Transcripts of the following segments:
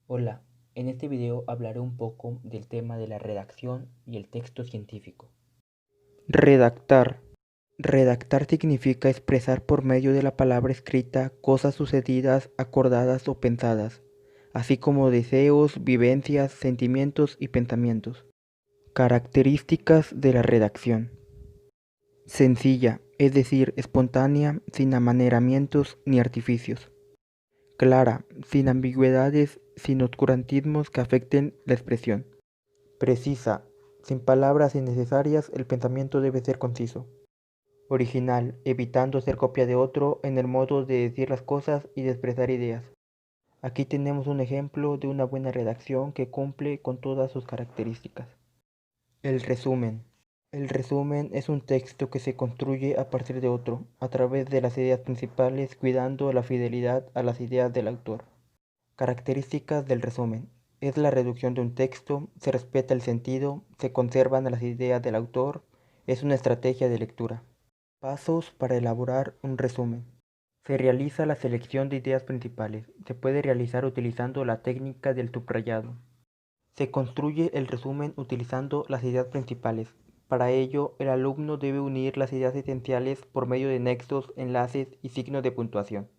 Hola, en este video hablaré un poco del tema de la redacción y el texto científico. Redactar. Redactar significa expresar por medio de la palabra escrita cosas sucedidas, acordadas o pensadas, así como deseos, vivencias, sentimientos y pensamientos. Características de la redacción. Sencilla, es decir, espontánea, sin amaneramientos ni artificios. Clara, sin ambigüedades, sin oscurantismos que afecten la expresión. Precisa, sin palabras innecesarias, el pensamiento debe ser conciso. Original, evitando ser copia de otro en el modo de decir las cosas y de expresar ideas. Aquí tenemos un ejemplo de una buena redacción que cumple con todas sus características. El resumen. El resumen es un texto que se construye a partir de otro, a través de las ideas principales, cuidando la fidelidad a las ideas del autor. Características del resumen. Es la reducción de un texto, se respeta el sentido, se conservan las ideas del autor, es una estrategia de lectura. Pasos para elaborar un resumen. Se realiza la selección de ideas principales. Se puede realizar utilizando la técnica del subrayado. Se construye el resumen utilizando las ideas principales. Para ello, el alumno debe unir las ideas esenciales por medio de nexos, enlaces y signos de puntuación.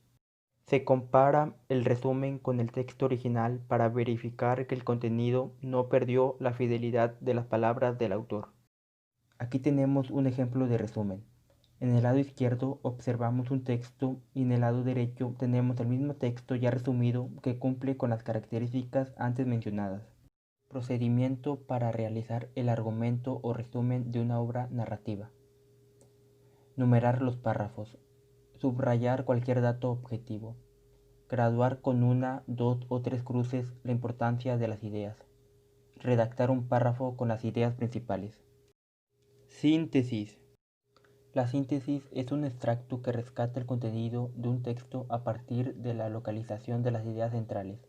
Se compara el resumen con el texto original para verificar que el contenido no perdió la fidelidad de las palabras del autor. Aquí tenemos un ejemplo de resumen. En el lado izquierdo observamos un texto y en el lado derecho tenemos el mismo texto ya resumido que cumple con las características antes mencionadas. Procedimiento para realizar el argumento o resumen de una obra narrativa. Numerar los párrafos. Subrayar cualquier dato objetivo. Graduar con una, dos o tres cruces la importancia de las ideas. Redactar un párrafo con las ideas principales. Síntesis. La síntesis es un extracto que rescata el contenido de un texto a partir de la localización de las ideas centrales,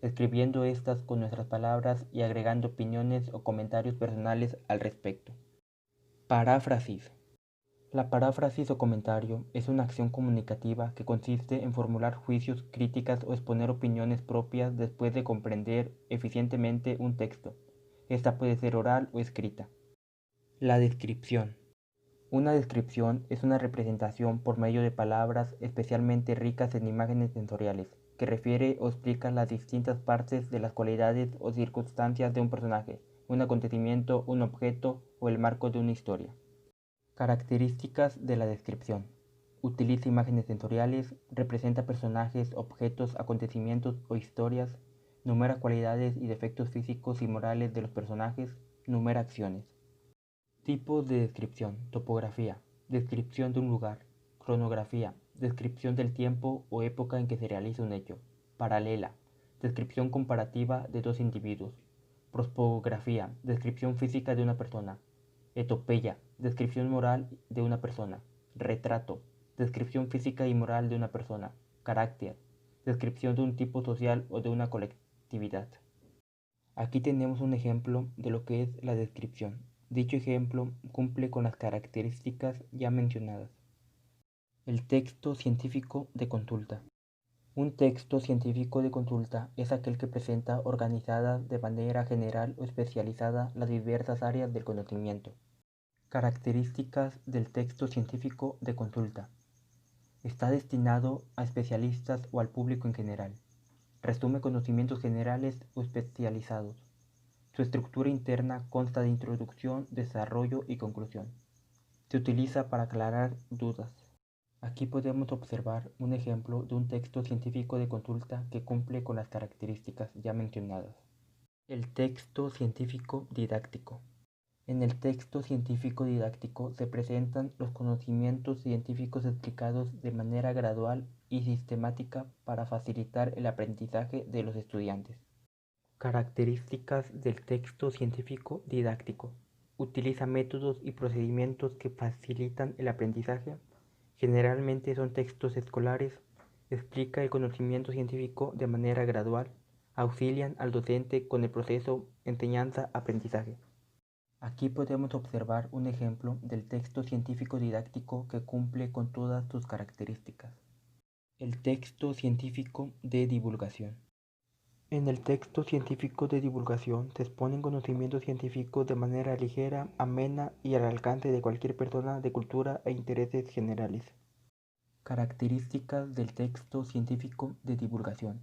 escribiendo estas con nuestras palabras y agregando opiniones o comentarios personales al respecto. Paráfrasis. La paráfrasis o comentario es una acción comunicativa que consiste en formular juicios, críticas o exponer opiniones propias después de comprender eficientemente un texto. Esta puede ser oral o escrita. La descripción. Una descripción es una representación por medio de palabras especialmente ricas en imágenes sensoriales, que refiere o explica las distintas partes de las cualidades o circunstancias de un personaje, un acontecimiento, un objeto o el marco de una historia. Características de la descripción. Utiliza imágenes sensoriales, representa personajes, objetos, acontecimientos o historias, numera cualidades y defectos físicos y morales de los personajes, numera acciones. Tipos de descripción. Topografía. Descripción de un lugar. Cronografía. Descripción del tiempo o época en que se realiza un hecho. Paralela. Descripción comparativa de dos individuos. Prosopografía. Descripción física de una persona. Etopeya. Descripción moral de una persona. Retrato. Descripción física y moral de una persona. Carácter. Descripción de un tipo social o de una colectividad. Aquí tenemos un ejemplo de lo que es la descripción. Dicho ejemplo cumple con las características ya mencionadas. El texto científico de consulta. Un texto científico de consulta es aquel que presenta organizadas de manera general o especializada las diversas áreas del conocimiento. Características del texto científico de consulta. Está destinado a especialistas o al público en general. Resume conocimientos generales o especializados. Su estructura interna consta de introducción, desarrollo y conclusión. Se utiliza para aclarar dudas. Aquí podemos observar un ejemplo de un texto científico de consulta que cumple con las características ya mencionadas. El texto científico didáctico. En el texto científico didáctico se presentan los conocimientos científicos explicados de manera gradual y sistemática para facilitar el aprendizaje de los estudiantes. Características del texto científico didáctico. Utiliza métodos y procedimientos que facilitan el aprendizaje. Generalmente son textos escolares. Explica el conocimiento científico de manera gradual. Auxilian al docente con el proceso enseñanza-aprendizaje. Aquí podemos observar un ejemplo del texto científico didáctico que cumple con todas sus características. El texto científico de divulgación. En el texto científico de divulgación se exponen conocimientos científicos de manera ligera, amena y al alcance de cualquier persona de cultura e intereses generales. Características del texto científico de divulgación.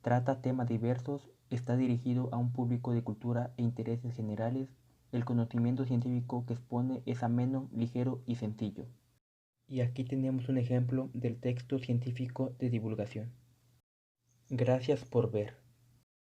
Trata temas diversos, está dirigido a un público de cultura e intereses generales. El conocimiento científico que expone es ameno, ligero y sencillo. Y aquí tenemos un ejemplo del texto científico de divulgación. Gracias por ver.